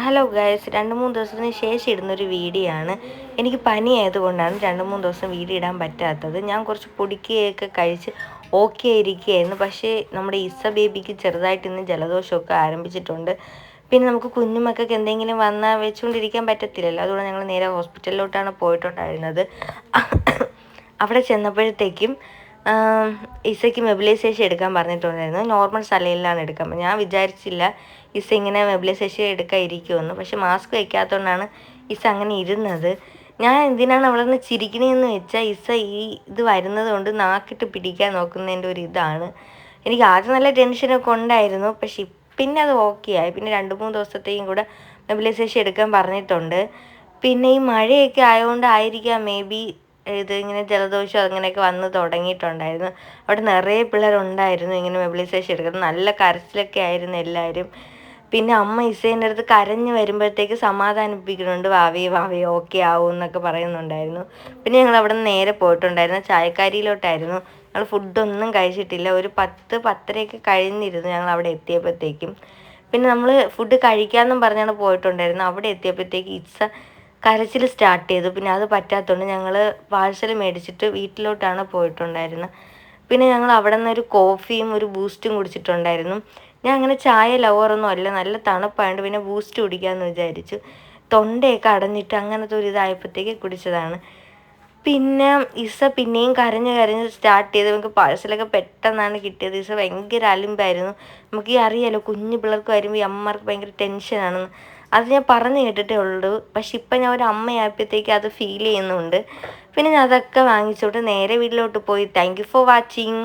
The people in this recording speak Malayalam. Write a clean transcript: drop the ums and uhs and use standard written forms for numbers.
ഹലോ ഗൈസ്, 2-3 ദിവസത്തിന് ശേഷം ഇടുന്നൊരു വീഡിയോ ആണ്. എനിക്ക് പനി ആയതുകൊണ്ടാണ് 2-3 ദിവസം വീഡിയോ ഇടാൻ പറ്റാത്തത്. ഞാൻ കുറച്ച് പൊടിക്കുകയൊക്കെ കഴിച്ച് ഓക്കെ ഇരിക്കുകയായിരുന്നു. പക്ഷേ നമ്മുടെ ഇസ ബേബിക്ക് ചെറുതായിട്ട് ഇന്ന് ജലദോഷമൊക്കെ ആരംഭിച്ചിട്ടുണ്ട്. പിന്നെ നമുക്ക് കുഞ്ഞുമക്കൾക്ക് എന്തെങ്കിലും വന്നാൽ വെച്ചുകൊണ്ടിരിക്കാൻ പറ്റത്തില്ലല്ലോ. അതുകൊണ്ട് ഞങ്ങൾ നേരെ ഹോസ്പിറ്റലിലോട്ടാണ് പോയിട്ടുണ്ടായിരുന്നത്. അവിടെ ചെന്നപ്പോഴത്തേക്കും ഇസയ്ക്ക് നെബുലൈസേഷൻ എടുക്കാൻ പറഞ്ഞിട്ടുണ്ടായിരുന്നു. നോർമൽ സലൈനിലാണ് എടുക്കാൻ. ഞാൻ വിചാരിച്ചില്ല ഇസ ഇങ്ങനെ നെബുലൈസേഷൻ എടുക്കാൻ ഇരിക്കുമെന്ന്. പക്ഷെ മാസ്ക് വയ്ക്കാത്തതുകൊണ്ടാണ് ഇസ അങ്ങനെ ഇരുന്നത്. ഞാൻ എന്തിനാണ് അവിടെ നിന്ന് ചിരിക്കണതെന്ന് വെച്ചാൽ ഇസ ഇത് വരുന്നത് കൊണ്ട് നാക്കിട്ട് പിടിക്കാൻ നോക്കുന്നതിൻ്റെ ഒരു ഇതാണ്. എനിക്ക് ആദ്യം നല്ല ടെൻഷനൊക്കെ ഉണ്ടായിരുന്നു. പക്ഷെ പിന്നെ അത് ഓക്കെ ആയി. പിന്നെ 2-3 ദിവസത്തേക്കും കൂടെ നെബുലൈസേഷൻ എടുക്കാൻ പറഞ്ഞിട്ടുണ്ട്. പിന്നെ ഈ മഴയൊക്കെ ആയതുകൊണ്ടായിരിക്കാം മേ ബി ഇത് ഇങ്ങനെ ജലദോഷം അങ്ങനെയൊക്കെ വന്ന് തുടങ്ങിയിട്ടുണ്ടായിരുന്നു. അവിടെ നിറയെ പിള്ളേരുണ്ടായിരുന്നു ഇങ്ങനെ നെബുലൈസേഷൻ എടുക്കുന്നത്. നല്ല കരച്ചിലൊക്കെ ആയിരുന്നു എല്ലാവരും. പിന്നെ അമ്മ ഇസേൻ്റെ അടുത്ത് കരഞ്ഞ് വരുമ്പോഴത്തേക്ക് സമാധാനിപ്പിക്കുന്നുണ്ട്, വാവേ വാവേ ഓക്കെ ആവും എന്നൊക്കെ പറയുന്നുണ്ടായിരുന്നു. പിന്നെ ഞങ്ങൾ അവിടെ നിന്ന് നേരെ പോയിട്ടുണ്ടായിരുന്നു ചായക്കാരിയിലോട്ടായിരുന്നു. ഞങ്ങൾ ഫുഡൊന്നും കഴിച്ചിട്ടില്ല. ഒരു 10-10:30 കഴിഞ്ഞിരുന്നു ഞങ്ങൾ അവിടെ എത്തിയപ്പോഴത്തേക്കും. പിന്നെ നമ്മൾ ഫുഡ് കഴിക്കാമെന്നും പറഞ്ഞാണ് പോയിട്ടുണ്ടായിരുന്നത്. അവിടെ എത്തിയപ്പോഴത്തേക്ക് ഇസ കരച്ചിൽ സ്റ്റാർട്ട് ചെയ്തു. പിന്നെ അത് പറ്റാത്തതുകൊണ്ട് ഞങ്ങൾ പാഴ്സൽ മേടിച്ചിട്ട് വീട്ടിലോട്ടാണ് പോയിട്ടുണ്ടായിരുന്നത്. പിന്നെ ഞങ്ങൾ അവിടെ നിന്ന് ഒരു കോഫിയും ഒരു ബൂസ്റ്റും കുടിച്ചിട്ടുണ്ടായിരുന്നു. ഞാൻ അങ്ങനെ ചായ ലവറൊന്നും അല്ല, നല്ല തണുപ്പായതുകൊണ്ട് പിന്നെ ബൂസ്റ്റ് കുടിക്കാമെന്ന് വിചാരിച്ചു. തൊണ്ടയൊക്കെ അടഞ്ഞിട്ട് അങ്ങനത്തെ ഒരു ഇതായപ്പോഴത്തേക്ക് കുടിച്ചതാണ്. പിന്നെ ഇസ പിന്നെയും കരഞ്ഞ് കരഞ്ഞ് സ്റ്റാർട്ട് ചെയ്ത്. നമുക്ക് പാഴ്സലൊക്കെ പെട്ടെന്നാണ് കിട്ടിയത്. ഇസ ഭയങ്കര അലിമ്പായിരുന്നു. നമുക്ക് ഈ അറിയാലോ, കുഞ്ഞു പിള്ളേർക്ക് വരുമ്പോൾ ഈ അമ്മമാർക്ക് ഭയങ്കര ടെൻഷനാണെന്ന്. അത് ഞാൻ പറഞ്ഞു കേട്ടിട്ടേ ഉള്ളൂ. പക്ഷെ ഇപ്പം ഞാൻ ഒരു അമ്മയായപ്പോഴത്തേക്ക് അത് ഫീൽ ചെയ്യുന്നുണ്ട്. പിന്നെ ഞാൻ അതൊക്കെ വാങ്ങിച്ചോട്ട് നേരെ വീട്ടിലോട്ട് പോയി. Thank you for watching.